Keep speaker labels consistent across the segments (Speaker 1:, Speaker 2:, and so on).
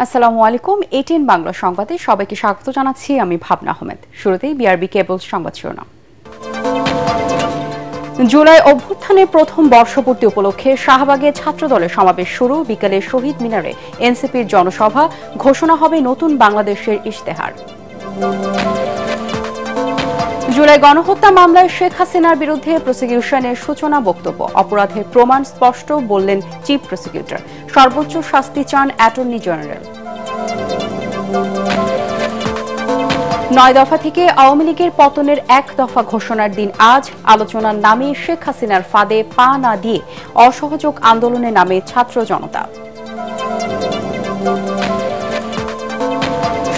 Speaker 1: আসসালামু আলাইকুম। এটিএন বাংলা সংবাদে সবাইকে স্বাগত জানাচ্ছি। আমি ভাবনা আহমেদ। শুরুতেই বিআরবি কেবল সংবাদ শিরোনাম। জুলাই অভ্যুত্থানের প্রথম বর্ষপূর্তি উপলক্ষে শাহবাগে ছাত্রদলের সমাবেশ শুরু। বিকেলে শহীদ মিনারে এনসিপির জনসভা। ঘোষণা হবে নতুন বাংলাদেশের ইশতেহার। জুলাই গণহত্যা মামলায় শেখ হাসিনার বিরুদ্ধে প্রসিকিউশনের সূচনা বক্তব্য। অপরাধের প্রমাণ স্পষ্ট বললেন চিফ প্রসিকিউটর। সর্বোচ্চ শাস্তি চান অ্যাটর্নি জেনারেল। ৯ দফা থেকে আওয়ামী লীগের পতনের ১ দফা ঘোষণার দিন আজ। আলোচনার নামে শেখ হাসিনার ফাঁদে পা না দিয়ে অসহযোগ আন্দোলনে নামে ছাত্র জনতা।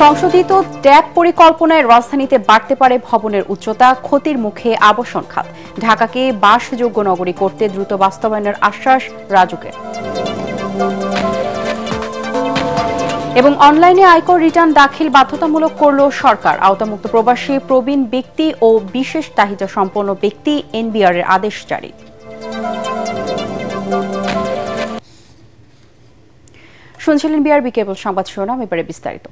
Speaker 1: সংশোধিত ট্যাব পরিকল্পনায় রাজধানীতে বাড়তে পারে ভবনের উচ্চতা। ক্ষতির মুখে আবাসন খাত। ঢাকাকে বাসযোগ্য নগরী করতে দ্রুত বাস্তবায়নের আশ্বাস রাজুকের। এবং অনলাইনে আয়কর রিটার্ন দাখিল বাধ্যতামূলক করল সরকার। আওতামুক্ত প্রবাসী, প্রবীণ ব্যক্তি ও বিশেষ চাহিদা সম্পন্ন ব্যক্তি এনবিআর এর আদেশ জারি। শুনছিলেন বিআরবি কেবল সংবাদ শিরোনাম। এবারে বিস্তারিত।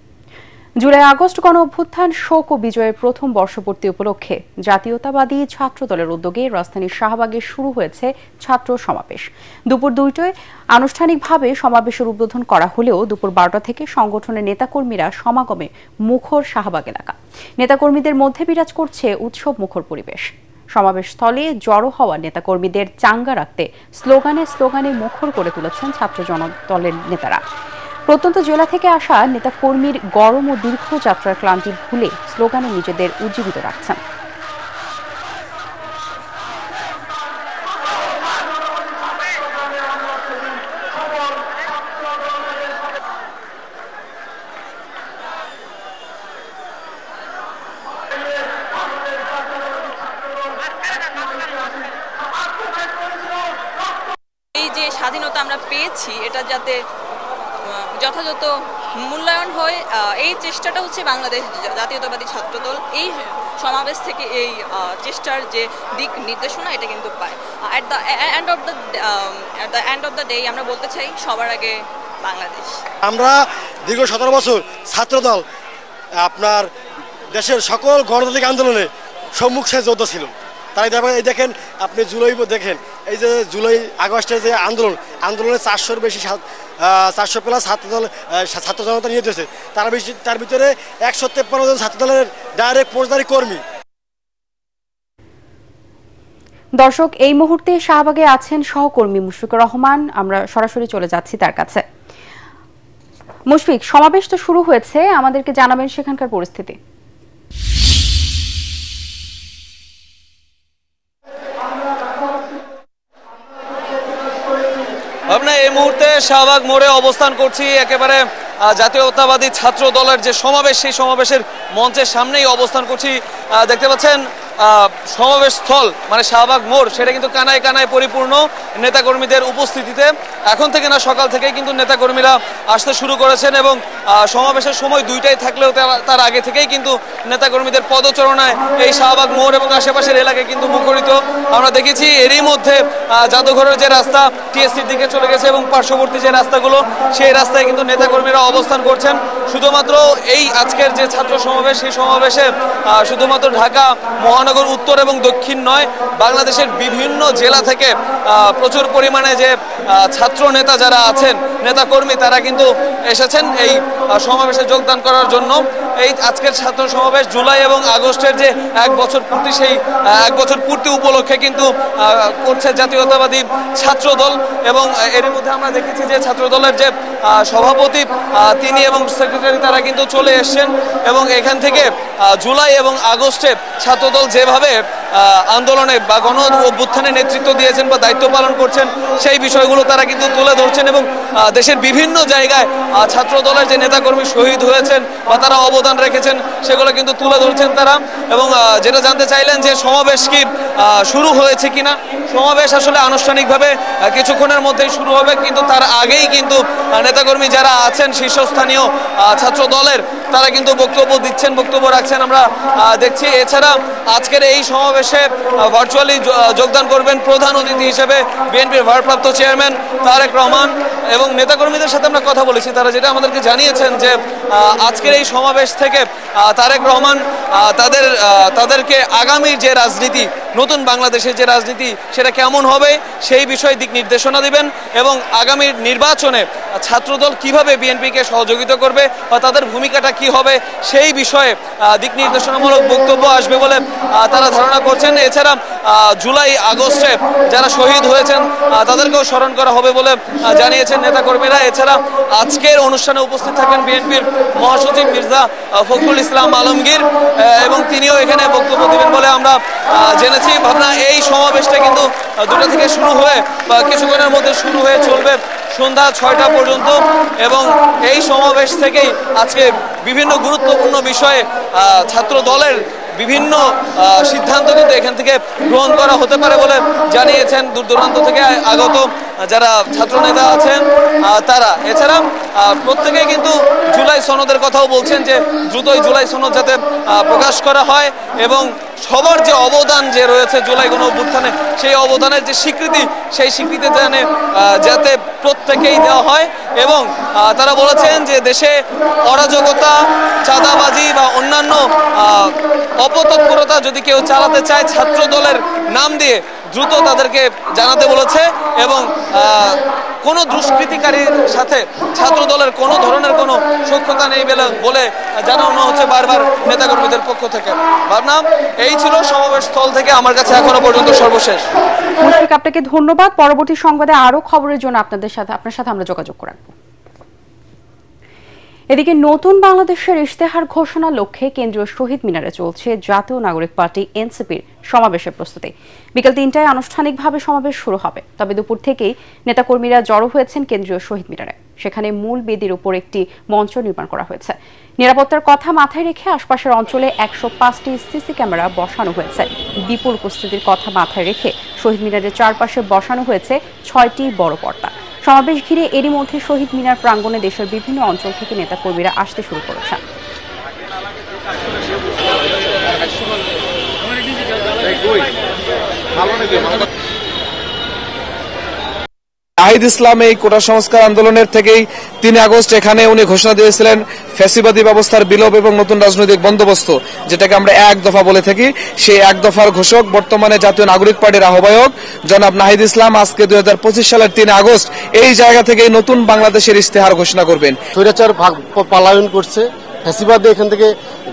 Speaker 1: জুলাই আগস্ট গণ অভ্যুত্থান শোক ও বিজয়ের প্রথম বর্ষপূর্তি উপলক্ষে জাতীয়তাবাদী ছাত্রদলের উদ্যোগে রাজধানীর শাহবাগে শুরু হয়েছে ছাত্র সমাবেশ। দুপুর ২টায় আনুষ্ঠানিকভাবে সমাবেশের উদ্বোধন করা হলেও দুপুর ১২টা থেকে সংগঠনের নেতাকর্মীরা সমাগমে মুখর শাহবাগ এলাকা। নেতাকর্মীদের মধ্যে বিরাজ করছে উৎসব মুখর পরিবেশ। সমাবেশ স্থলে জড়ো হওয়া নেতাকর্মীদের চাঙ্গা রাখতে স্লোগানে স্লোগানে মুখর করে তুলেছেন ছাত্র জনদলের নেতারা। প্রত্যন্ত জেলা থেকে আসা নেতাকর্মীর গরম ও দীর্ঘ যাত্রার ক্লান্তি ভুলে স্লোগানে নিজেদের উজ্জীবিত রাখছেন।
Speaker 2: এই যে স্বাধীনতা আমরা পেয়েছি, এটা যাতে যথাযথ মূল্যায়ন হয়, এই চেষ্টাটা হচ্ছে বাংলাদেশ জাতীয়তাবাদী ছাত্রদল এই সমাবেশ থেকে এই চেষ্টার যে দিক নির্দেশনা এটা কিন্তু পায়। At the end of the day আমরা বলতে চাই সবার আগে বাংলাদেশ।
Speaker 3: আমরা দীর্ঘ ১৭ বছর ছাত্রদল আপনার দেশের সকল গণতান্ত্রিক আন্দোলনে সম্মুখ সারির যোদ্ধা ছিল। তাই এই দেখেন আপনি জুলাই দেখেন, এই যে জুলাই আগস্টের যে আন্দোলনে ৪০০-র বেশি ৪০০ প্লাস ছাত্র জনতা নিয়ে যেতেছে। তার ভিতরে ১৫৩ জন ছাত্রদলের ডাইরেক্ট ফৌজদারি কর্মী।
Speaker 1: দর্শক, এই মুহূর্তে শাহবাগে আছেন সহকর্মী মুশফিকুর রহমান। আমরা সরাসরি চলে যাচ্ছি তার কাছে। মুশফিক, সমাবেশ তো শুরু হয়েছে, আমাদেরকে জানাবেন সেখানকার পরিস্থিতি।
Speaker 4: আমরা এই মুহূর্তে শাহবাগ মোড়ে অবস্থান করছি। একেবারে জাতীয়তাবাদী ছাত্র দলের যে সমাবেশ, সেই সমাবেশের মঞ্চের সামনেই অবস্থান করছি। দেখতে পাচ্ছেন সমাবেশ স্থল মানে শাহবাগ মোড়, সেটা কিন্তু কানায় কানায় পরিপূর্ণ নেতাকর্মীদের উপস্থিতিতে। এখন থেকে না, সকাল থেকেই কিন্তু নেতাকর্মীরা আসতে শুরু করেছেন এবং সমাবেশের সময় ২টায় থাকলেও তার আগে থেকেই কিন্তু নেতাকর্মীদের পদচারণায় এই শাহবাগ মোড় এবং আশেপাশের এলাকায় কিন্তু মুখরিত আমরা দেখেছি। এরই মধ্যে জাদুঘরের যে রাস্তা টিএসসির দিকে চলে গেছে এবং পার্শ্ববর্তী যে রাস্তাগুলো, সেই রাস্তায় কিন্তু নেতাকর্মীরা অবস্থান করছেন। শুধুমাত্র এই আজকের যে ছাত্র সমাবেশ, সেই সমাবেশে শুধুমাত্র ঢাকা মহানগর উত্তর এবং দক্ষিণ নয়, বাংলাদেশের বিভিন্ন জেলা থেকে প্রচুর পরিমাণে যে ছাত্র নেতা যারা আছেন, নেতাকর্মী, তারা কিন্তু এসেছেন এই সমাবেশে যোগদান করার জন্য। এই আজকের ছাত্র সমাবেশ জুলাই এবং আগস্টের যে ১ বছর পূর্তি, সেই ১ বছর পূর্তি উপলক্ষে কিন্তু করছে জাতীয়তাবাদী ছাত্র দল। এবং এর মধ্যে আমরা দেখেছি যে ছাত্র দলের যে সভাপতি তিনি এবং সেক্রেটারি তারা কিন্তু চলে এসছেন এবং এখান থেকে জুলাই এবং আগস্টে ছাত্রদল যেভাবে আন্দোলনে বা গণ অভ্যুত্থানে নেতৃত্ব দিয়েছেন বা দায়িত্ব পালন করছেন, সেই বিষয়গুলো তারা কিন্তু তুলে ধরছেন এবং দেশের বিভিন্ন জায়গায় ছাত্র দলের যে নেতাকর্মী শহীদ হয়েছেন বা তারা অবদান রেখেছেন, সেগুলো কিন্তু তুলে ধরছেন তারা। এবং যেটা জানতে চাইলেন যে সমাবেশ কি শুরু হয়েছে কিনা, সমাবেশ আসলে আনুষ্ঠানিকভাবে কিছুক্ষণের মধ্যেই শুরু হবে, কিন্তু তার আগেই কিন্তু নেতাকর্মী যারা আছেন শীর্ষস্থানীয় ছাত্র দলের, তারা কিন্তু বক্তব্য দিচ্ছেন, বক্তব্য রাখছেন আমরা দেখছি। এছাড়া আজকের এই সমাবেশে ভার্চুয়ালি যোগদান করবেন প্রধান অতিথি হিসেবে বিএনপির ভারপ্রাপ্ত চেয়ারম্যান তারেক রহমান এবং নেতাকর্মীদের সাথে আমরা কথা বলেছি। তারা যেটা আমাদেরকে জানিয়েছেন যে আজকের এই সমাবেশ থেকে তারেক রহমান তাদেরকে আগামীর যে রাজনীতি, নতুন বাংলাদেশের যে রাজনীতি সেটা কেমন হবে সেই বিষয়ে দিক নির্দেশনা দিবেন এবং আগামীর নির্বাচনে ছাত্রদল কিভাবে বিএনপিকে সহযোগিতা করবে বা তাদের ভূমিকাটা কি হবে সেই বিষয়ে দিক নির্দেশনামূলক বক্তব্য আসবে বলে তারা ধারণা করছেন। এছাড়া জুলাই আগস্টে যারা শহীদ হয়েছেন তাদেরকেও স্মরণ করা হবে বলে জানিয়েছেন নেতাকর্মীরা। এছাড়া আজকের অনুষ্ঠানে উপস্থিত থাকেন বিএনপির মহাসচিব মির্জা ফখরুল ইসলাম আলমগীর এবং তিনিও এখানে বক্তব্য দেবেন বলে আমরা জেনেছি। ভাবনা এই সমাবেশটা কিন্তু 2টা থেকে শুরু হয়ে বা কিছুক্ষণের মধ্যে শুরু হয়ে চলবে সন্ধ্যা 6টা পর্যন্ত এবং এই সমাবেশ থেকেই আজকে বিভিন্ন গুরুত্বপূর্ণ বিষয়ে ছাত্র দলের বিভিন্ন সিদ্ধান্ত কিন্তু এখান থেকে গ্রহণ করা হতে পারে বলে জানিয়েছেন দূর দূরান্ত থেকে আগত যারা ছাত্র নেতা আছেন তারা। এছাড়া প্রত্যেকেই কিন্তু জুলাই সনদের কথাও বলছেন যে দ্রুতই জুলাই সনদ যাতে প্রকাশ করা হয় এবং সবার যে অবদান যে রয়েছে জুলাই গণ অভ্যুত্থানে সেই অবদানের যে স্বীকৃতি সেই স্বীকৃতি যাতে প্রত্যেকেই দেওয়া হয় এবং তারা বলেছেন যে দেশে অরাজকতা, চাঁদাবাজি বা অন্যান্য অপতৎপরতা যদি কেউ চালাতে চায় ছাত্র দলের নাম দিয়ে দ্রুত তাদেরকে জানাতে বলেছে এবং কোনো দুষ্কৃতিকারীর সাথে ছাত্র দলের কোনো ধরনের কোনো সখ্যতা নেই বলে জানানো হচ্ছে বারবার নেতাকর্মীদের পক্ষ থেকে। ভাবনা এই ছিল সমাবেশ স্থল থেকে আমার কাছে এখনো পর্যন্ত সর্বশেষ।
Speaker 1: মুশফিক, আপনাকে ধন্যবাদ। পরবর্তী সংবাদে আরো খবরের জন্য আপনার সাথে আমরা যোগাযোগ রাখবো। এদিকে নতুন বাংলাদেশের ইশতেহার ঘোষণার লক্ষ্যে কেন্দ্রীয় শহীদ মিনারে চলছে জাতীয় নাগরিক পার্টি এনসিপির সমাবেশের প্রস্তুতি। বিকেল 3টায় আনুষ্ঠানিকভাবে সমাবেশ শুরু হবে, তবে দুপুর থেকেই নেতাকর্মীরা জড়ো হয়েছেন কেন্দ্রীয় শহীদ মিনারে। সেখানে মূল বেদির উপর একটি মঞ্চ নির্মাণ করা হয়েছে। নিরাপত্তার কথা মাথায় রেখে আশপাশের অঞ্চলে 105টি সিসি ক্যামেরা বসানো হয়েছে। বিপুল উপস্থিতির কথা মাথায় রেখে শহীদ মিনারের চারপাশে বসানো হয়েছে 6টি বড় পর্দা। সমাবেশ ঘিরে এরই মধ্যে শহীদ মিনার প্রাঙ্গণে দেশের বিভিন্ন অঞ্চল থেকে নেতাকর্মীরা আসতে শুরু করেছেন।
Speaker 5: নাহিদ ইসলাম এই কোটা সংস্কার আন্দোলনের থেকেই 3 আগস্ট এখানে উনি ঘোষণা দিয়েছিলেন ফ্যাসিবাদী ব্যবস্থার বিলোপ এবং নতুন রাজনৈতিক বন্দোবস্ত, যেটাকে আমরা এক দফা বলে থাকি। সেই এক দফার ঘোষক বর্তমানে জাতীয় নাগরিক পার্টির আহ্বায়ক জনাব নাহিদ ইসলাম আজকে 2025 সালের 3 আগস্ট এই জায়গা থেকে নতুন বাংলাদেশের ইশতেহার ঘোষণা করবেন।
Speaker 3: স্বৈরাচার পলায়ন করছে, ফ্যাসিবাদী এখান থেকে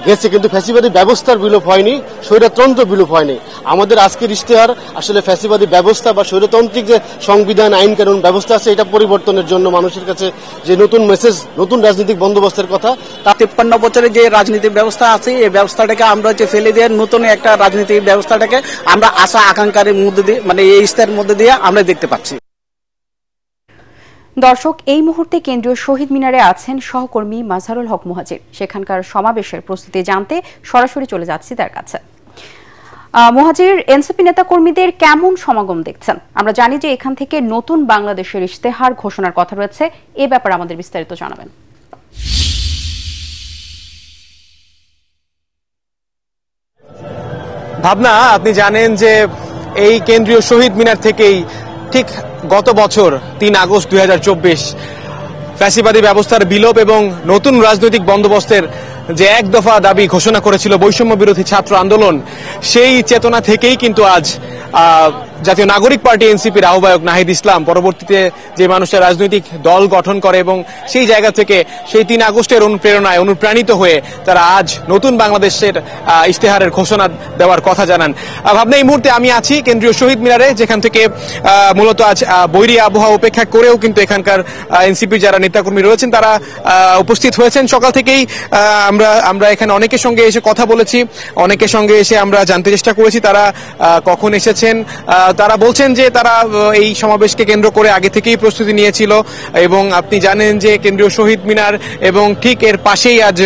Speaker 3: গেছে, কিন্তু ফ্যাসিবাদী ব্যবস্থার বিলোপ হয়নি, স্বৈরতন্ত্র বিলোপ হয়নি। আমাদের আজকের ইশতেহার আসলে ফ্যাসিবাদী ব্যবস্থা বা স্বৈরতান্ত্রিক যে সংবিধান, আইন কানুন ব্যবস্থা আছে এটা পরিবর্তনের জন্য মানুষের কাছে যে নতুন মেসেজ, নতুন রাজনৈতিক বন্দোবস্তের কথা।
Speaker 6: 53 বছরের যে রাজনৈতিক ব্যবস্থা আছে এই ব্যবস্থাটাকে আমরা ফেলে দিয়ে নতুন একটা রাজনৈতিক ব্যবস্থাটাকে আমরা আশা আকাঙ্ক্ষার মধ্যে দিয়ে এই ইশতেহারের মধ্যে দিয়ে আমরা দেখতে পাচ্ছি।
Speaker 1: দর্শক, এই মুহূর্তে কেন্দ্রীয় শহীদ মিনারে আছেন সহকর্মী মাজহারুল হক মুহাজির। সেখানকার সমাবেশের প্রস্তুতি জানতে সরাসরি চলে যাচ্ছি তার কাছে। মুহাজির, এনসিপি নেতা কর্মীদের কেমন সমাগম দেখছেন? আমরা জানি যে এখান থেকে নতুন বাংলাদেশের ইশতেহার ঘোষণার কথা রয়েছে, এ ব্যাপারে আমাদের বিস্তারিত জানাবেন।
Speaker 7: ভাবনা, আপনি জানেন যে এই কেন্দ্রীয় শহীদ মিনার থেকেই ঠিক গত বছর 3 আগস্ট 2024 ফ্যাসিবাদী ব্যবস্থার বিলোপ এবং নতুন রাজনৈতিক বন্দোবস্তের যে এক দফা দাবি ঘোষণা করেছিল বৈষম্য বিরোধী ছাত্র আন্দোলন, সেই চেতনা থেকেই কিন্তু আজ জাতীয় নাগরিক পার্টি এনসিপির আহ্বায়ক নাহিদ ইসলাম পরবর্তীতে যে মানুষের রাজনৈতিক দল গঠন করে এবং সেই জায়গা থেকে সেই 3 আগস্টের অনুপ্রেরণায় অনুপ্রাণিত হয়ে তারা আজ নতুন বাংলাদেশের ইশতেহারের ঘোষণা দেওয়ার কথা জানান। ভাবনা, এই মুহূর্তে আমি আছি কেন্দ্রীয় শহীদ মিনারে, যেখান থেকে মূলত আজ বৈরী আবহাওয়া উপেক্ষা করেও কিন্তু এখানকার এনসিপি যারা নেতাকর্মী রয়েছেন তারা উপস্থিত হয়েছেন। সকাল থেকেই আমরা এখানে অনেকের সঙ্গে এসে কথা বলেছি, অনেকের সঙ্গে এসে আমরা জানতে চেষ্টা করেছি তারা কখন এসেছেন। তারা বলছেন যে তারা এই সমাবেশকে কেন্দ্র করে আগে থেকেই প্রস্তুতি নিয়েছিল এবং আপনি জানেন যে কেন্দ্রীয় শহীদ মিনার এবং ঠিক এর পাশেই আজ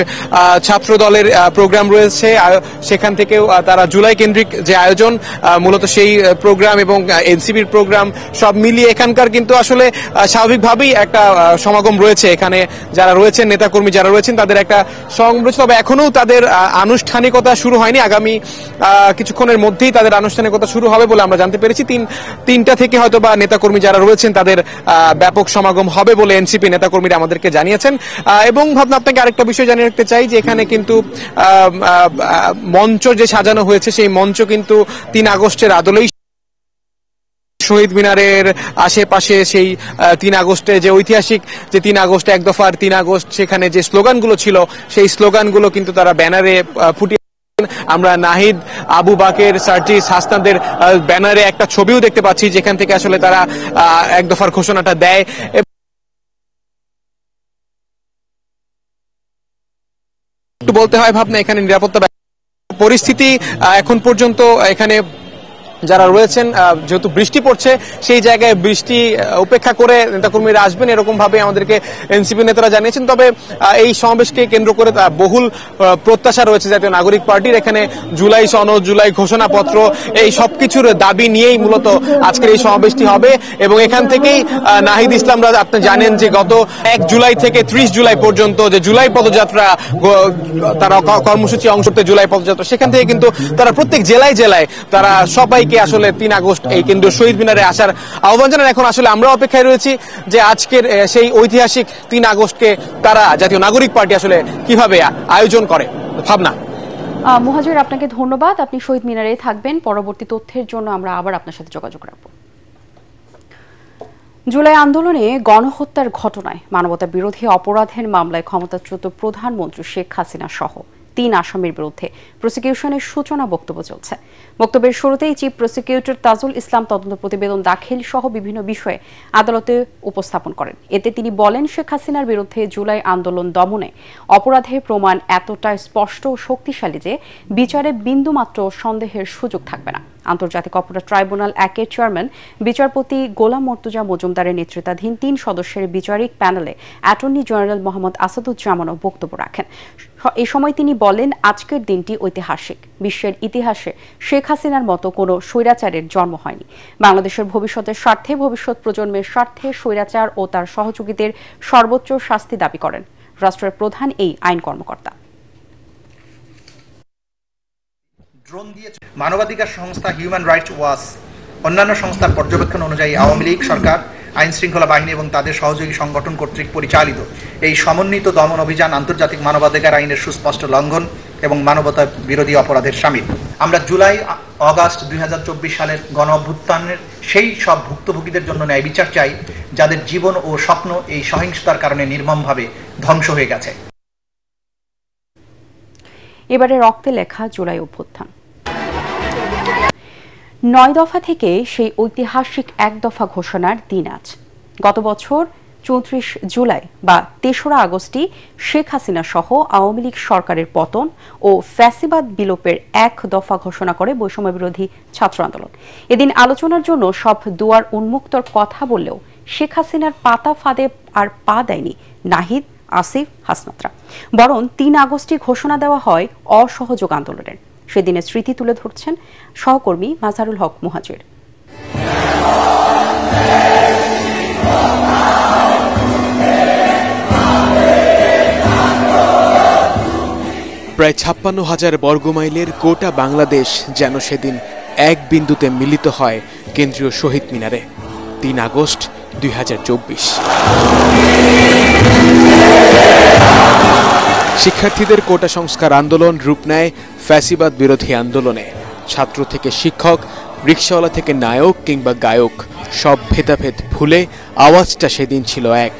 Speaker 7: ছাত্র দলের প্রোগ্রাম রয়েছে। সেখান থেকেও তারা জুলাই কেন্দ্রিক যে আয়োজন মূলত সেই প্রোগ্রাম এবং এনসিপির প্রোগ্রাম সব মিলিয়ে এখানকার কিন্তু আসলে স্বাভাবিকভাবেই একটা সমাগম রয়েছে। এখানে যারা রয়েছেন নেতাকর্মী যারা রয়েছেন তাদের একটা সমাগম রয়েছে, তবে এখনো তাদের আনুষ্ঠানিকতা শুরু হয়নি। আগামী কিছুক্ষণের মধ্যেই তাদের আনুষ্ঠানিকতা শুরু হবে বলে আমরা জানতে পেরেছি। তিনটা থেকে হয়তো বা নেতাকর্মী যারা রয়েছেন তাদের ব্যাপক সমাগম হবে বলে এনসিপি নেতাকর্মীরা আমাদেরকে জানিয়েছেন। এবং ভাবনা আপনাকে আরেকটা বিষয় জানিয়ে রাখতে চাই যে এখানে কিন্তু মঞ্চ যে সাজানো হয়েছে সেই মঞ্চ কিন্তু 3 আগস্টের আদলেই শহীদ মিনারের আশেপাশে সেই 3 আগস্টে যে ঐতিহাসিক যে 3 আগস্ট এক দফার 3 আগস্ট সেখানে যে স্লোগানগুলো ছিল সেই স্লোগানগুলো কিন্তু তারা ব্যানারে ফুটিয়ে। আমরা নাহিদ, আবু বাকের, সার্জিস হাসনাদের ব্যানারে একটা ছবিও দেখতে পাচ্ছি যেখান থেকে আসলে তারা এক দফার ঘোষণাটা দেয়। একটু বলতে হয় ভাবনা এখানে নিরাপত্তা পরিস্থিতি এখন পর্যন্ত এখানে যারা রয়েছেন যেহেতু বৃষ্টি পড়ছে সেই জায়গায় বৃষ্টি উপেক্ষা করে নেতাকর্মীরা আসবেন এরকম ভাবে আমাদেরকে এনসিপি নেতারা জানিয়েছেন। তবে এই সমাবেশকে কেন্দ্র করে বহুল প্রত্যাশা রয়েছে জাতীয় নাগরিক পার্টির। এখানে জুলাই সনদ, জুলাই ঘোষণাপত্র এই সবকিছুর দাবি নিয়েই মূলত আজকের এই সমাবেশটি হবে এবং এখান থেকেই নাহিদ ইসলামরা আপনি জানেন যে গত 1 জুলাই থেকে 30 জুলাই পর্যন্ত যে জুলাই পদযাত্রা তারা কর্মসূচি অংশ করতে জুলাই পদযাত্রা সেখান থেকে কিন্তু তারা প্রত্যেক জেলায় জেলায় তারা সবাই আসলে 3 আগস্ট এই কেন্দ্রীয় শহীদ মিনারে আসার আহ্বান জানান। এখন আসলে আমরা অপেক্ষায় রয়েছি যে আজকের সেই ঐতিহাসিক 3 আগস্টকে তারা জাতীয় নাগরিক পার্টি আসলে কিভাবে আয়োজন করে। ভাবনা।
Speaker 1: মুহাজির, আপনাকে ধন্যবাদ। আপনি শহীদ মিনারে থাকবেন। পরবর্তী তথ্যের জন্য আমরা আবার আপনার সাথে যোগাযোগ রাখব। জুলাই আন্দোলনে গণহত্যার ঘটনায় মানবতা বিরোধী অপরাধের মামলায় ক্ষমতাচ্যুত প্রধানমন্ত্রী শেখ হাসিনা সহ 3 আসামির বিরুদ্ধে প্রসিকিউশনের সূচনা বক্তব্য চলছে। বক্তব্যের শুরুতেই চিফ প্রসিকিউটর তাজুল ইসলাম তদন্ত প্রতিবেদন দাখিল সহ বিভিন্ন বিষয়ে আদালতে উপস্থাপন করেন। এতে তিনি বলেন, শেখ হাসিনার বিরুদ্ধে জুলাই আন্দোলন দমনে অপরাধের প্রমাণ এতটাই স্পষ্ট ও শক্তিশালী যে বিচারে বিন্দুমাত্র সন্দেহের সুযোগ থাকবে না। আন্তর্জাতিক অপরাধ ট্রাইব্যুনাল 1-এর চেয়ারম্যান বিচারপতি গোলাম মর্তুজা মজুমদারের নেতৃত্বাধীন 3 সদস্যের বিচারিক প্যানেলে অ্যাটর্নি জেনারেল মোহাম্মদ আসাদুজ্জামানও বক্তব্য রাখেন। এ সময় তিনি বলেন, আজকের দিনটি ঐতিহাসিক। বিশ্বের ইতিহাসে শেখ হাসিনার মতো কোনো স্বৈরাচারের জন্ম হয়নি। বাংলাদেশের ভবিষ্যতের স্বার্থে, ভবিষ্যৎ প্রজন্মের স্বার্থে স্বৈরাচার ও তার সহযোগীদের সর্বোচ্চ শাস্তি দাবি করেন রাষ্ট্রের প্রধান এই আইন কর্মকর্তা।
Speaker 8: মানবাধিকার সংস্থা হিউম্যান রাইটস ওয়াচ অন্যান্য সংস্থার পর্যবেক্ষণ অনুযায়ী আওয়ামী লীগ সরকার, আইন শৃঙ্খলা বাহিনী এবং তাদের সহযোগী সংগঠন কর্তৃক পরিচালিত এই সমন্বিত দমন অভিযান আন্তর্জাতিক মানবাধিকার আইনের সুস্পষ্ট লঙ্ঘন এবং মানবতা বিরোধী অপরাধের শামিল। আমরা জুলাই অগাস্ট 2024 সালের গণ অভ্যুত্থানের সেই সব ভুক্তভোগীদের জন্য ন্যায় বিচার চাই যাদের জীবন ও স্বপ্ন এই সহিংসতার কারণে নির্মমভাবে ধ্বংস হয়ে গেছে।
Speaker 1: এবারে রক্তে লেখা জুলাই অভ্যুত্থান। 9 দফা থেকে সেই ঐতিহাসিক 1 দফা ঘোষণার দিন আজ। গত বছর 34 জুলাই বা 3রা আগস্টই শেখ হাসিনা সহ আওয়ামী লীগ সরকারের পতন ও ফ্যাসিবাদ বিলোপের 1 দফা ঘোষণা করে বৈষম্য বিরোধী ছাত্র আন্দোলন। এদিন আলোচনার জন্য সব দুয়ার উন্মুক্তর কথা বললেও শেখ হাসিনার পাতা ফাঁদে আর পা দেয়নি নাহিদ, আসিফ, হাসনাতরা। বরং 3 আগস্টই ঘোষণা দেওয়া হয় অসহযোগ আন্দোলনের। সেদিনের স্মৃতি তুলে ধরছেন সহকর্মী মাজহারুল হক মুহাজির।
Speaker 9: প্রায় 56,000 বর্গমাইলের গোটা বাংলাদেশ যেন সেদিন এক বিন্দুতে মিলিত হয় কেন্দ্রীয় শহীদ মিনারে। 3 আগস্ট 2024। শিক্ষার্থীদের কোটা সংস্কার আন্দোলন রূপ নেয় ফ্যাসিবাদ বিরোধী আন্দোলনে। ছাত্র থেকে শিক্ষক, রিকশাওয়ালা থেকে নায়ক কিংবা গায়ক, সব ভেদাভেদ ভুলে আওয়াজটা সেদিন ছিল এক।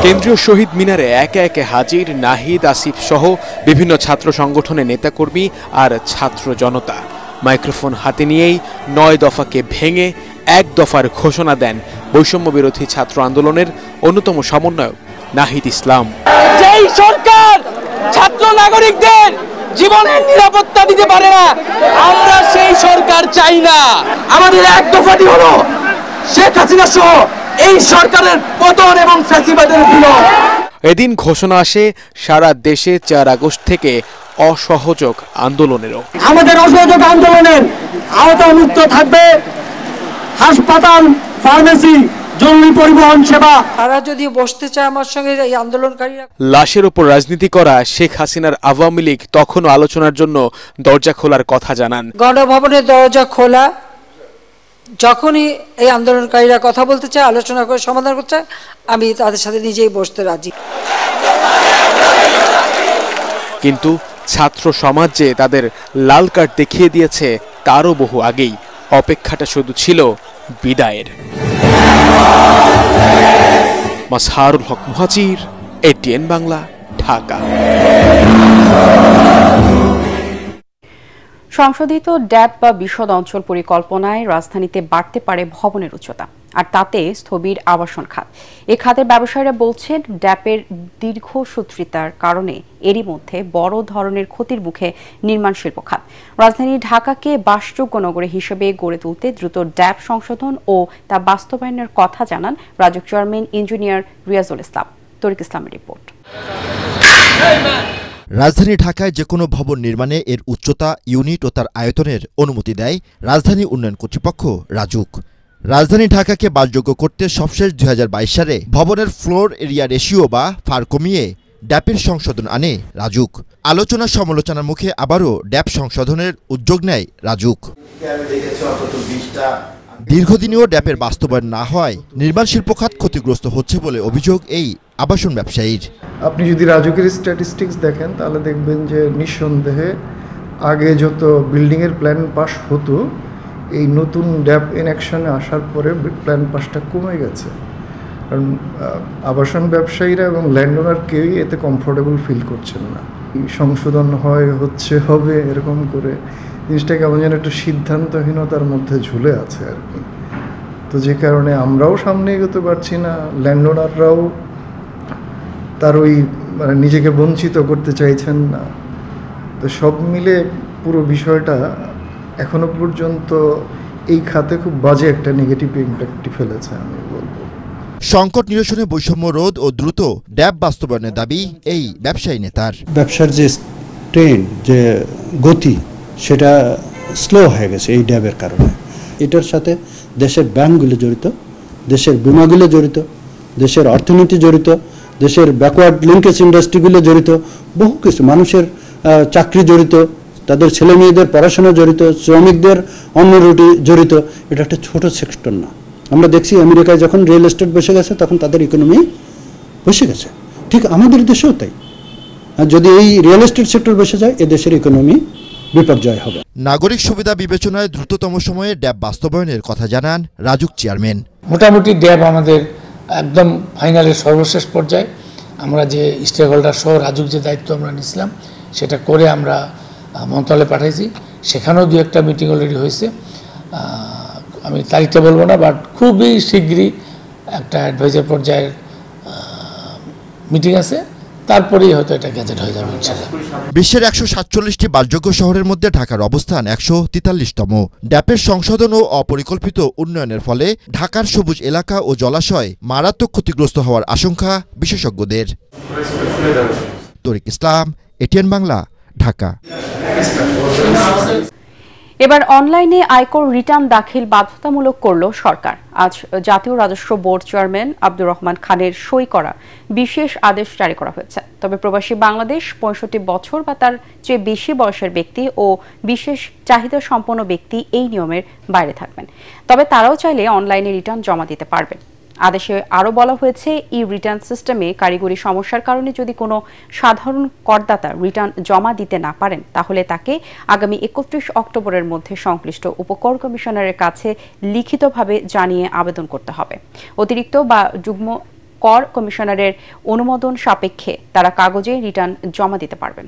Speaker 9: কেন্দ্রীয় শহীদ মিনারে একে একে হাজির নাহিদ, আসিফ সহ বিভিন্ন ছাত্র সংগঠনের নেতাকর্মী আর ছাত্র জনতা। মাইক্রোফোন হাতে নিয়েই 9 দফাকে ভেঙে 1 দফার ঘোষণা দেন বৈষম্য বিরোধী ছাত্র আন্দোলনের অন্যতম সমন্বয়ক নাহিদ ইসলাম।
Speaker 10: যেই সরকার ছাত্র নাগরিকদের জীবন জনগণের নিরাপত্তা দিতে পারে না, আমরা সেই সরকার চাই না। আমাদের এক দফাটি হলো শেখ হাসিনা সহ এই সরকারের পতন এবং ফ্যাসিবাদের বিলোপ।
Speaker 9: এদিন ঘোষণা আসে সারা দেশে 4 আগস্ট থেকে অসহযোগ আন্দোলনেরও।
Speaker 10: আমাদের অসহযোগ আন্দোলনের আওতামুক্ত থাকবে হাসপাতাল, ফার্মেসি, জরুরি পরিবহন সেবা।
Speaker 11: তারা যদি বসতে চায় আমার সঙ্গে এই আন্দোলনকারীরা।
Speaker 9: লাশের ওপর রাজনীতি করা শেখ হাসিনার আওয়ামী লীগ তখনও আলোচনার জন্য দরজা খোলার কথা জানান।
Speaker 11: গণভবনের দরজা খোলা, যখনই এই আন্দোলনকারীরা কথা বলতে চায়, আলোচনা করে সমাধান করতে চায়, আমি তাদের সাথে নিজেই বসতে রাজি।
Speaker 9: কিন্তু ছাত্র সমাজ যে তাদের লাল কার্ড দেখিয়ে দিয়েছে তারও বহু আগেই, অপেক্ষাটা শুধু ছিল বিদায়ের। মাসহারুল হক মুহাজির, এটিএন বাংলা, ঢাকা।
Speaker 1: সংশোধিত ড্যাব বা বিশদ অঞ্চল পরিকল্পনায় রাজধানীতে বাড়তে পারে ভবনের উচ্চতা, আর তাতে স্থবির আবাসন খাত। এ খাতের ব্যবসায়ীরা বলছেন ড্যাপের দীর্ঘসূত্রিতার কারণে এরই মধ্যে বড় ধরনের ক্ষতির মুখে নির্মাণ শিল্প খাত। রাজধানী ঢাকাকে বাসযোগ্য নগরী হিসেবে গড়ে তুলতে দ্রুত ড্যাব সংশোধন ও তা বাস্তবায়নের কথা জানান রাজুক চেয়ারম্যান ইঞ্জিনিয়ার রিয়াজুল ইসলাম। তরিক ইসলামের রিপোর্ট।
Speaker 12: রাজধানী ঢাকায় যে কোনো ভবন নির্মাণে এর উচ্চতা, ইউনিট ও তার আয়তনের অনুমতি দেয় রাজধানী উন্নয়ন কর্তৃপক্ষ রাজুক। রাজধানী ঢাকাকে বাসযোগ্য করতে সবশেষ 2022 সালে ভবনের ফ্লোর এরিয়া রেশিও বা ফার কমিয়ে ড্যাপের সংশোধন আনে রাজুক। আলোচনা সমালোচনার মুখে আবারও ড্যাপ সংশোধনের উদ্যোগ নেয় রাজুক। দীর্ঘদিনেও ড্যাপের বাস্তবায়ন না হওয়ায় নির্মাণ শিল্প খাত ক্ষতিগ্রস্ত হচ্ছে বলে অভিযোগ এই আবাসন ব্যবসায়ীর।
Speaker 13: আপনি যদি রাজুকের স্ট্যাটিস্টিক্স দেখেন তাহলে দেখবেন যে নিঃসন্দেহে আগে যত বিল্ডিংয়ের প্ল্যান পাস হতো, এই নতুন ড্যাপ ইনঅ্যাকশনে আসার পরে প্ল্যান পাসটা কমে গেছে। কারণ আবাসন ব্যবসায়ীরা এবং ল্যান্ডওনার কেউই এতে কমফোর্টেবল ফিল করছেন না। সংশোধন হবে এরকম করে জিনিসটা কেমন যেন একটু সিদ্ধান্তহীনতার মধ্যে ঝুলে আছে আর কি। তো যে কারণে আমরাও সামনে এগোতে পারছি না, ল্যান্ডওনাররাও তার ওই মানে নিজেকে বঞ্চিত করতে চাইছেন না। তো সব মিলে পুরো বিষয়টা এখনো পর্যন্ত এই খাতে খুব বাজে একটা নেগেটিভ ইম্প্যাক্ট ফেলেছে আমি বলবো।
Speaker 12: সংকট নিরসনে বৈষম্য রোধ ও দ্রুত ড্যাব বাস্তবায়নের দাবি এই ব্যবসায়ী নেতার।
Speaker 14: ব্যবসার যে ট্রেন, যে গতি, সেটা স্লো হয়ে গেছে এই ড্যাবের কারণে। এটার সাথে দেশের ব্যাংকগুলো জড়িত, দেশের বিমাগুলো জড়িত, দেশের অর্থনীতি জড়িত, দেশের ব্যাকওয়ার্ড লিঙ্কেজ ইন্ডাস্ট্রিগুলো জড়িত, বহু কিছু মানুষের চাকরি জড়িত, তাদের ছেলে মেয়েদের পড়াশোনা জড়িত, শ্রমিকদের অন্য রুটি জড়িত। এটা একটা ছোট সেক্টর না। আমরা দেখছি আমেরিকায় যখন রিয়েল এস্টেট বসে গেছে তখন তাদের ইকোনমি বসে গেছে, ঠিক আমাদের দেশেও তাই। যদি এই রিয়েল এস্টেট সেক্টর বসে যায় এ দেশের ইকোনমি বিপর্যয় হবে।
Speaker 12: নাগরিক সুবিধা বিবেচনায় দ্রুততম সময়ে ড্যাব বাস্তবায়নের কথা জানান রাজুক চেয়ারম্যান।
Speaker 15: মোটামুটি ড্যাব আমাদের একদম ফাইনালের সর্বশেষ পর্যায়ে। আমরা যে স্টেক হোল্ডার সহ রাজুক যে দায়িত্ব আমরা নিয়েছিলাম সেটা করে আমরা মন্ত্রণালয়ে পাঠাইছি। সেখানেও 2-1টা মিটিং অলরেডি হয়েছে। আমি তারিখটা বলবো না, বাট খুবই শীঘ্রই একটা অ্যাডভাইজার পর্যায়ের মিটিং আছে, তারপরেই হয়তো এটা গ্যাজেট হয়ে যাবে ইনশাআল্লাহ।
Speaker 12: বিশ্বের 147টি বাসযোগ্য শহরের মধ্যে ঢাকার অবস্থান 143তম। ড্যাপের সংশোধন ও অপরিকল্পিত উন্নয়নের ফলে ঢাকার সবুজ এলাকা ও জলাশয় মারাত্মক ক্ষতিগ্রস্ত হওয়ার আশঙ্কা বিশেষজ্ঞদের। তরিক ইসলাম, এটিএন বাংলা, ঢাকা।
Speaker 1: এবার অনলাইনে আয়কর রিটার্ন দাখিল বাধ্যতামূলক করল সরকার। আজ জাতীয় রাজস্ব বোর্ড চেয়ারম্যান আব্দুর রহমান খানের সই করা বিশেষ আদেশ জারি করা হয়েছে। তবে প্রবাসী বাংলাদেশ, 65 বছর বা তার চেয়ে বেশি বয়সের ব্যক্তি ও বিশেষ চাহিদা সম্পন্ন ব্যক্তি এই নিয়মের বাইরে থাকবেন। তবে তারাও চাইলে অনলাইনে রিটার্ন জমা দিতে পারবেন। আদেশে আরও বলা হয়েছে, ই রিটার্ন সিস্টেমে কারিগরি সমস্যার কারণে যদি কোনো সাধারণ করদাতা রিটার্ন জমা দিতে না পারেন তাহলে তাকে আগামী 31 অক্টোবরের মধ্যে সংশ্লিষ্ট উপকর কমিশনারের কাছে লিখিতভাবে জানিয়ে আবেদন করতে হবে। অতিরিক্ত বা যুগ্ম কর কমিশনারের অনুমোদন সাপেক্ষে তারা কাগজে রিটার্ন জমা দিতে পারবেন।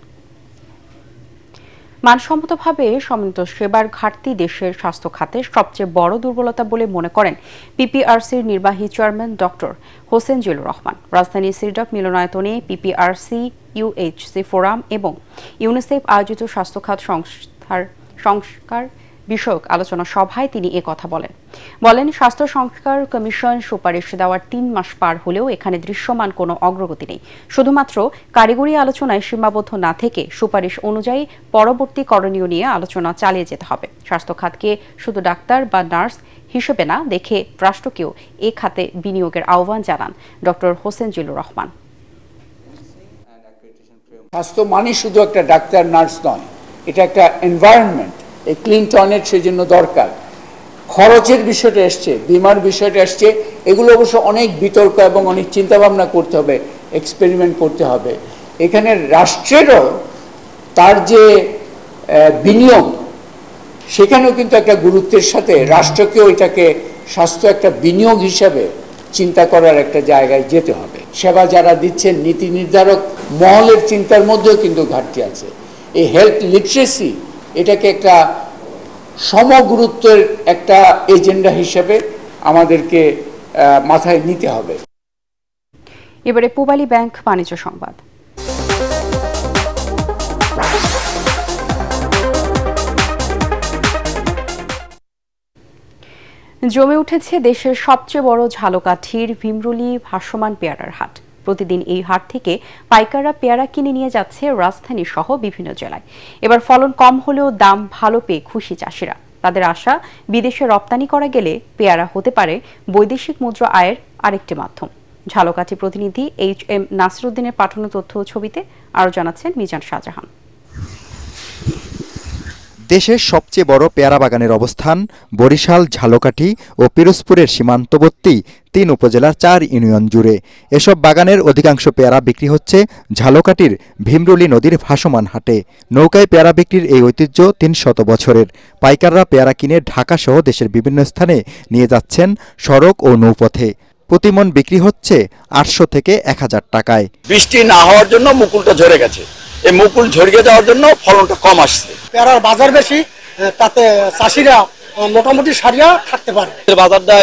Speaker 1: মানসম্মতভাবে সমন্বিত সেবার ঘাটতি দেশের স্বাস্থ্য খাতে সবচেয়ে বড় দুর্বলতা বলে মনে করেন পিপিআরসির নির্বাহী চেয়ারম্যান ডক্টর হোসেন জিল্লুর রহমান। রাজধানীর সিরডপ মিলনায়তনে পিপিআরসি, ইউএইচসি ফোরাম এবং ইউনিসেফ আয়োজিত স্বাস্থ্য খাত সংস্কার বিষয়ক আলোচনা সভায় তিনি কথা বলেন স্বাস্থ্য সংস্কার কমিশন সুপারিশ দেওয়ার ৩ মাস পার হলেও এখানে দৃশ্যমান কোনো অগ্রগতি নেই। শুধুমাত্র কারিগরি আলোচনায় সীমাবদ্ধ না থেকে সুপারিশ অনুযায়ী পরবর্তী করণীয় নিয়ে আলোচনা চালিয়ে যেতে হবে। স্বাস্থ্য খাতকে শুধু ডাক্তার বা নার্স হিসেবে না দেখে রাষ্ট্রকেও এ খাতে বিনিয়োগের আহ্বান জানান ডক্টর হোসেন জিল্লুর রহমান।
Speaker 16: স্বাস্থ্য মানে শুধু একটা ডাক্তার নার্স নয়, এটা একটা এনভায়রনমেন্ট। এই ক্লিন টয়লেট সেজন্য দরকার। খরচের বিষয়টা আসছে, বিমার বিষয়টা আসছে, এগুলো অবশ্য অনেক বিতর্ক এবং অনেক চিন্তাভাবনা করতে হবে, এক্সপেরিমেন্ট করতে হবে। এখানে রাষ্ট্রেরও তার যে বিনিয়োগ, সেখানেও কিন্তু একটা গুরুত্বের সাথে রাষ্ট্রকেও এটাকে স্বাস্থ্য একটা বিনিয়োগ হিসাবে চিন্তা করার একটা জায়গায় যেতে হবে। সেবা যারা দিচ্ছেন নীতি নির্ধারক মহলের চিন্তার মধ্যেও কিন্তু ঘাটতি আছে। এই হেলথ লিটারেসি এটাকে একটা সমগুরুত্বের একটা এজেন্ডা হিসেবে আমাদেরকে মাথায় নিতে হবে।
Speaker 1: এবারে পূবালী ব্যাংক বাণিজ্য সংবাদ। জমে উঠেছে দেশের সবচেয়ে বড় ঝালকাঠির ভীমরুলি ভাসমান পেয়ারার হাট। প্রতিদিন এই হাট থেকে পাইকাররা পেয়ারা কিনে নিয়ে যাচ্ছে রাজধানী সহ বিভিন্ন জেলায়। এবার ফলন কম হলেও দাম ভালো পেয়ে খুশি চাষিরা। তাদের আশা, বিদেশে রপ্তানি করা গেলে পেয়ারা হতে পারে বৈদেশিক মুদ্রা আয়ের আরেকটি মাধ্যম। ঝালকাঠি প্রতিনিধি HM নাসিরউদ্দিনের পাঠানো তথ্য ও ছবিতে আরও জানাচ্ছেন মিজান শাহজাহান।
Speaker 17: দেশের সবচেয়ে বড় পেয়ারা বাগানের অবস্থান বরিশাল, ঝালকাঠি ও পিরোজপুরের সীমান্তবর্তী 3 উপজেলার 4 ইউনিয়ন জুড়ে। এসব বাগানের অধিকাংশ পেয়ারা বিক্রি হচ্ছে ঝালকাঠির ভীমরুলি নদীর ভাসমান হাটে। নৌকায় পেয়ারা বিক্রির এই ঐতিহ্য 300 বছরের। পাইকাররা পেয়ারা কিনে ঢাকা সহ দেশের বিভিন্ন স্থানে নিয়ে যাচ্ছেন সড়ক ও নৌপথে। প্রতিমন বিক্রি হচ্ছে 800 থেকে 1000 টাকায়।
Speaker 18: বৃষ্টি না হওয়ার জন্য মুকুলটা ঝরে গেছে। এই মুকুল ঝরিয়ে যাওয়ার জন্য ফলনটা কম আসছে।
Speaker 19: পেয়ারার বাজার বেশি, তাতে চাষিরা মোটামুটি সারিয়া থাকতে পারে।
Speaker 18: বাজারটা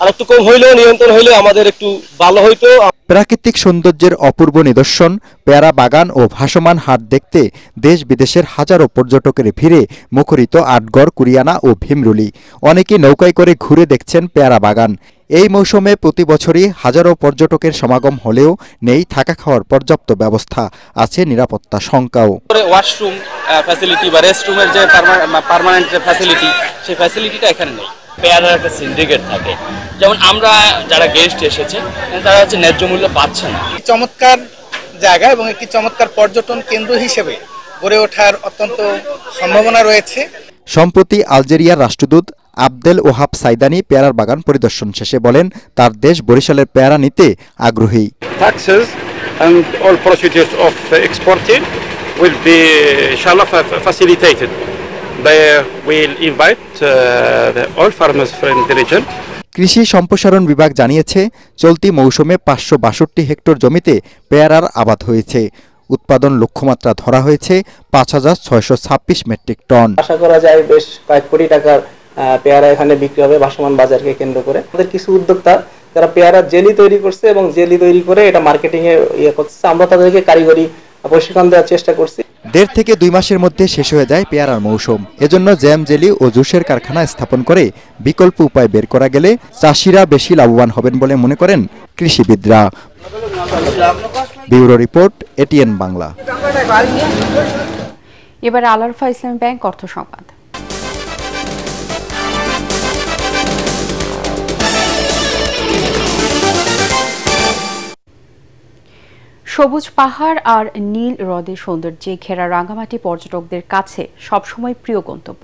Speaker 18: আরেকটু কম হইলেও, নিয়ন্ত্রণ হইলেও আমাদের একটু ভালো হইতো।
Speaker 17: প্রাকৃতিক সৌন্দর্যের অপূর্ব নিদর্শন পেয়ারা বাগান ও ভাসমান হাট দেখতে দেশ বিদেশের হাজারো পর্যটকের ভিড়ে মুখরিত আটগড়, কুরিয়ানা ও ভীমরুলি। অনেকে নৌকায় করে ঘুরে দেখছেন পেয়ারা বাগান। এই মৌসুমে প্রতি বছরই হাজারো পর্যটকের সমাগম হলেও নেই থাকা খাওয়ার পর্যাপ্ত ব্যবস্থা, আছে নিরাপত্তা শঙ্কাও।
Speaker 4: ওয়াশরুম ফ্যাসিলিটি বা রেস্টরুমের যে পার্মানেন্ট ফ্যাসিলিটি, সেই ফ্যাসিলিটিটা এখানে নেই।
Speaker 20: পেয়ারার একটা সিন্ডিকেট থাকে, যেমন আমরা যারা গেস্ট এসেছে তারা হচ্ছে ন্যায্য মূল্য পাচ্ছে না।
Speaker 8: চমৎকার জায়গা এবং একটি চমৎকার পর্যটন কেন্দ্র হিসেবে গড়ে ওঠার অত্যন্ত সম্ভাবনা রয়েছে।
Speaker 17: সম্প্রতি আলজেরিয়ার রাষ্ট্রদূত আবদেল ওহাব সাইদানি পেয়ারার বাগান পরিদর্শন শেষে বলেন তার দেশ বরিশালের পেয়ারা নিতে আগ্রহী।
Speaker 21: Taxes and all procedures of exporting will be inshallah facilitated. They will invite all farmers from the region.
Speaker 17: কৃষি সম্প্রসারণ বিভাগ জানিয়েছে চলতি মৌসুমে 562 হেক্টর জমিতে পেয়ারার আবাদ হয়েছে। উৎপাদন লক্ষ্যমাত্রা ধরা হয়েছে 5626 মেট্রিক টন।
Speaker 6: আশা করা যায় বেশ কয়েক কোটি টাকার পেয়ারা এখানে বিক্রি হবে ভাসমান বাজারকে কেন্দ্র করে। আমাদের কিছু উদ্যোক্তা যারা পেয়ারা জেলি তৈরি করছে এবং জেলি তৈরি করে এটা মার্কেটিং এ করছে, আমরা তাদেরকে কারিগরি প্রশিক্ষণ দেওয়ার চেষ্টা করছি।
Speaker 17: 1.5 থেকে 2 মাসের মধ্যে শেষ হয়ে যায় পেয়ারার মৌসুম। এজন্য জ্যাম, জেলি ও জুসের কারখানা স্থাপন করে বিকল্প উপায় বের করা গেলে চাষিরা বেশি লাভবান হবেন বলে মনে করেন কৃষিবিদরা। Bureau report, ATN Bangla.
Speaker 1: এবার আল-আরফা ইসলামী ব্যাংক অর্থ সংবাদ। সবুজ পাহাড় আর নীল হ্রদের সৌন্দর্যে ঘেরা রাঙ্গামাটি পর্যটকদের কাছে সবসময় প্রিয় গন্তব্য,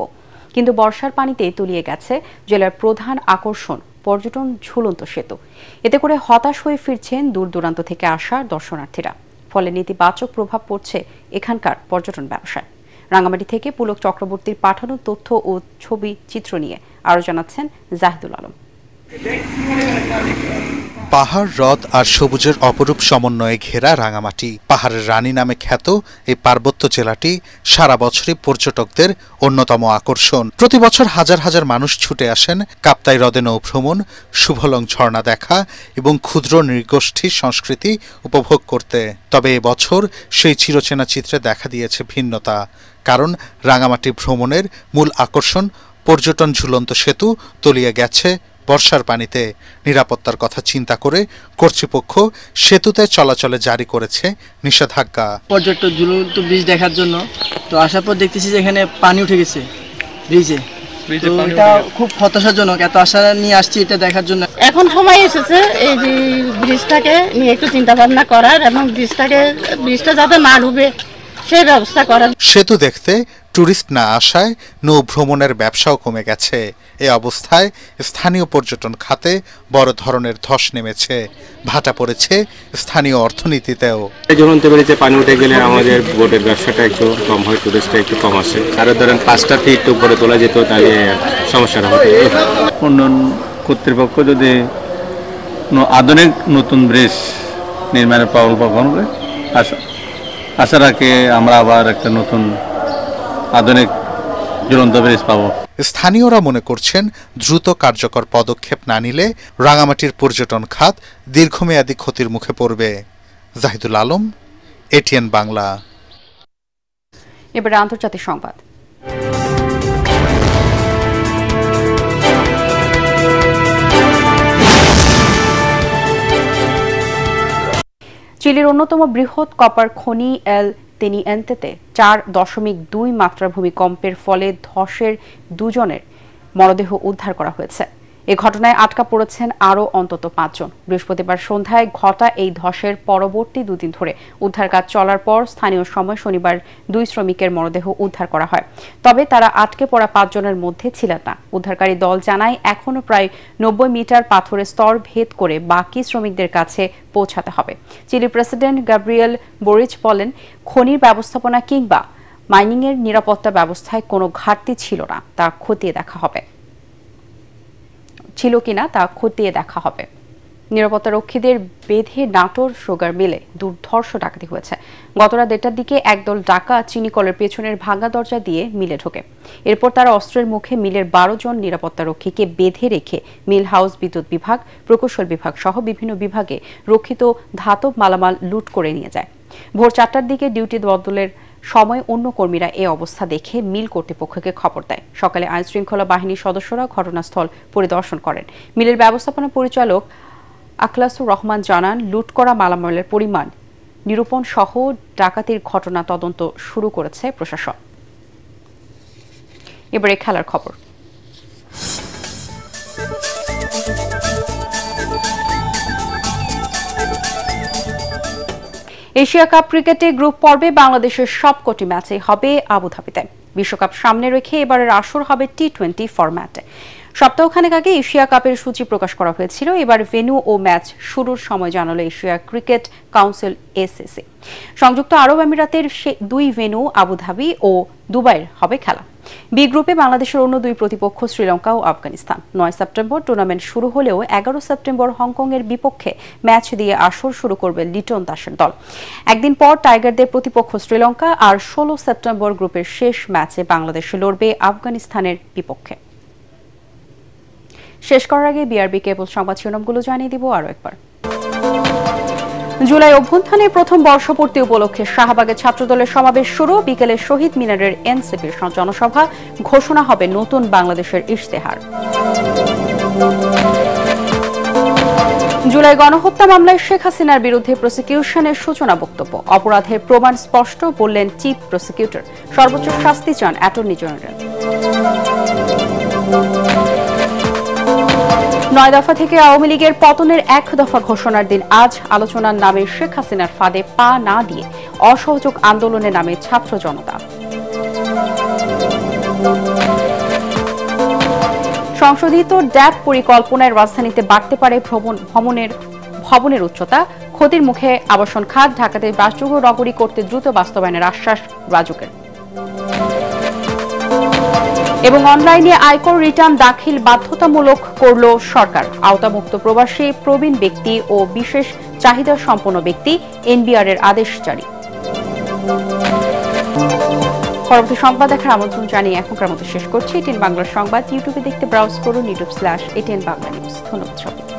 Speaker 1: কিন্তু বর্ষার পানিতে তলিয়ে গেছে জেলার প্রধান আকর্ষণ পর্যটন ঝুলন্ত সেতু। এতে করে হতাশ হয়ে ফিরছেন দূর দূরান্ত থেকে আসা দর্শনার্থীরা। ফলে নেতিবাচক প্রভাব পড়ছে এখানকার পর্যটন ব্যবসায়। রাঙ্গামাটি থেকে পুলক চক্রবর্তীর পাঠানো তথ্য ও ছবি চিত্র নিয়ে আরও জানাচ্ছেন জাহিদুল আলম।
Speaker 2: পাহাড়, হ্রদ আর সবুজের অপরূপ সমন্বয়ে ঘেরা রাঙামাটি। পাহাড়ের রানী নামে খ্যাত এই পার্বত্য জেলাটি সারা বছরই পর্যটকদের অন্যতম আকর্ষণ। প্রতি বছর হাজার হাজার মানুষ ছুটে আসেন কাপ্তাই হ্রদে নৌভ্রমণ, শুভলং ঝর্ণা দেখা এবং ক্ষুদ্র নৃগোষ্ঠী সংস্কৃতি উপভোগ করতে। তবে এবছর সেই চিরচেনা চিত্রে দেখা দিয়েছে ভিন্নতা। কারণ রাঙামাটি ভ্রমণের মূল আকর্ষণ পর্যটন ঝুলন্ত সেতু তলিয়ে গেছে বর্ষার পানিতে। নিরাপত্তার কথা চিন্তা করে কর্তৃপক্ষ সেতুতে চলাচলে জারি করেছে নিষেধাজ্ঞা।
Speaker 22: পর্যটক ঝুলন্ত ব্রিজ দেখার জন্য তো আসার পর দেখতেছি যে এখানে পানি উঠে গেছে ব্রিজে। এটা খুব হতাশাজনক। এত আশা নিয়ে আসছি এটা দেখার জন্য।
Speaker 23: এখন সময় এসেছে এই যে ব্রিজটাকে নিয়ে একটু চিন্তা ভাবনা করার এবং ব্রিজটা যাতে না ডুবে সেই ব্যবস্থা করার।
Speaker 2: সেতু দেখতে টুরিস্ট না আসায় নৌ ভ্রমণের ব্যবসাও কমে গেছে। এ অবস্থায় স্থানীয় পর্যটন খাতে বড় ধরনের ধস নেমেছে, ভাটা পড়েছে স্থানীয় অর্থনীতিতেও।
Speaker 24: ঝুলন্ত ব্রিজে পানি উঠে গেলে আমাদের বোটের ব্যবসাটা একটু কম হয়, টুরিস্টটা একটু কম আসে। আরো ধরেন 5টা ফিট উপরে তোলা যেত তাহলে সমস্যাটা হতো।
Speaker 25: উন্নয়ন কর্তৃপক্ষ যদি আধুনিক নতুন ব্রিজ নির্মাণের প্রকল্প গ্রহণ করে আশা রাখি আমরা আবার একটা নতুন আধুনিক ঝুলন্ত ব্রিজ পাবো।
Speaker 2: স্থানীয়রা মনে করছেন দ্রুত কার্যকর পদক্ষেপ না নিলে রাঙামাটির পর্যটন খাত দীর্ঘমেয়াদী ক্ষতির মুখে পড়বে। জাহিদুল আলম, এটিএন বাংলা।
Speaker 1: এবারে আন্তর্জাতিক সংবাদ। চিলির অন্যতম বৃহৎ কপার খনি এল তেনিয়েন্তেতে 4.2 মাত্রা ভূমিকম্পের ফলে ধসের 2 জনের মরদেহ উদ্ধার করা হয়েছে। এ ঘটনায় আটকা পড়েছেন আরও অন্তত 5 জন। বৃহস্পতিবার সন্ধ্যায় ঘটা এই ধসের পরবর্তী 2 দিন ধরে উদ্ধার কাজ চলার পর স্থানীয় সময় শনিবার 2 শ্রমিকের মরদেহ উদ্ধার করা হয়। তবে তারা আটকে পড়া 5 জনের মধ্যে ছিলেন না। উদ্ধারকারী দল জানায় এখনও প্রায় 90 মিটার পাথরের স্তর ভেদ করে বাকি শ্রমিকদের কাছে পৌঁছাতে হবে। চিলির প্রেসিডেন্ট গাব্রিয়েল বোরিচ বলেন, খনির ব্যবস্থাপনা কিংবা মাইনিংয়ের নিরাপত্তা ব্যবস্থায় কোনো ঘাটতি ছিল তা খতিয়ে দেখা হবে। নিরাপত্তা রক্ষীদের বেঁধে নাটোর সুগার মিলে দুর্ধর্ষ ডাকাতি হয়েছে। গতরাত 1টার দিকে একদল ডাকাত চিনিকলের পেছনের ভাঙা দরজা দিয়ে মিলে ঢোকে। এরপর তারা অস্ত্রের মুখে মিলের 12 জন নিরাপত্তা রক্ষীকে বেঁধে রেখে মিল হাউস, বিদ্যুৎ বিভাগ, প্রকৌশল বিভাগ সহ বিভিন্ন বিভাগে রক্ষিত ধাতব মালামাল লুট করে নিয়ে যায়। ভোর 4টার দিকে ডিউটি বদলের সময় অন্য কর্মীরা এ অবস্থা দেখে মিল কর্তৃপক্ষকে খবর দেয়। সকালে আইনশৃঙ্খলা বাহিনীর সদস্যরা ঘটনাস্থল পরিদর্শন করেন। মিলের ব্যবস্থাপনা পরিচালক আখলাসুর রহমান জানান, লুট করা মালামালের পরিমাণ নিরূপণ সহ ডাকাতির ঘটনা তদন্ত শুরু করেছে প্রশাসন। এবারে খেলার খবর। এশিয়া কাপ ক্রিকেটে গ্রুপ পর্বে বাংলাদেশের সবকটি ম্যাচে হবে আবুধাবিতে। বিশ্বকাপ সামনে রেখে এবারের আসর হবে টি20 ফরম্যাটে। সপ্তাহখানেক আগে এশিয়া কাপের সূচি প্রকাশ করা হয়েছিল। এবার ভেন্যু ও ম্যাচ শুরুর সময় জানালো এশিয়া ক্রিকেট কাউন্সিল এসএসি। সংযুক্ত আরব আমিরাতের 2 ভেন্যু আবুধাবি ও দুবাইয়ের হবে খেলা। বি গ্রুপে বাংলাদেশের অন্য 2 প্রতিপক্ষ শ্রীলঙ্কা ও আফগানিস্তান। 9 সেপ্টেম্বর টুর্নামেন্ট শুরু হলেও 11 সেপ্টেম্বর হংকংয়ের বিপক্ষে ম্যাচ দিয়ে আসর শুরু করবে লিটন দাসের দল। একদিন পর টাইগারদের প্রতিপক্ষ শ্রীলঙ্কা আর 16 সেপ্টেম্বর গ্রুপের শেষ ম্যাচে বাংলাদেশ লড়বে আফগানিস্তানের বিপক্ষে। শেষ করার আগে বিআরবি কেবল সংবাদ শিরোনামগুলো জানিয়ে দিব আরও একবার। জুলাই অভ্যুত্থানের প্রথম বর্ষপূর্তি উপলক্ষে শাহবাগে ছাত্রদলের সমাবেশ শুরু। বিকেলে শহীদ মিনারের এনসিপির জনসভা। ঘোষণা হবে নতুন বাংলাদেশের ইশতেহার। জুলাই গণহত্যা মামলায় শেখ হাসিনার বিরুদ্ধে প্রসিকিউশনের সূচনা বক্তব্য। অপরাধের প্রমাণ স্পষ্ট বললেন চিফ প্রসিকিউটর। সর্বোচ্চ শাস্তি চান অ্যাটর্নি জেনারেল। 9 দফা থেকে আওয়ামী লীগের পতনের 1 দফা ঘোষণার দিন আজ। আলোচনার নামে শেখ হাসিনার ফাঁদে পা না দিয়ে অসহযোগ আন্দোলনের নামে ছাত্র জনতা। সংশোধিত ড্যাব পরিকল্পনায় রাজধানীতে বাড়তে পারে ভবনের উচ্চতা। ক্ষতির মুখে আবাসন খাত। ঢাকাতে বাসযোগ্য নগরী করতে দ্রুত বাস্তবায়নের আশ্বাস রাজুকের। এবং অনলাইনে আয়কর রিটার্ন দাখিল বাধ্যতামূলক করল সরকার। আওতামুক্ত প্রবাসী, প্রবীণ ব্যক্তি ও বিশেষ চাহিদা সম্পন্ন ব্যক্তি এনবিআর এর আদেশ জারি। পরবর্তী সংবাদ দেখার আমন্ত্রণ জানিয়ে এখনকার মতো শেষ করছি। এটিএন বাংলার সংবাদ ইউটিউবে দেখতে ব্রাউজ করুন youtube.com/ATN Bangla News। ধন্যবাদ সবাইকে।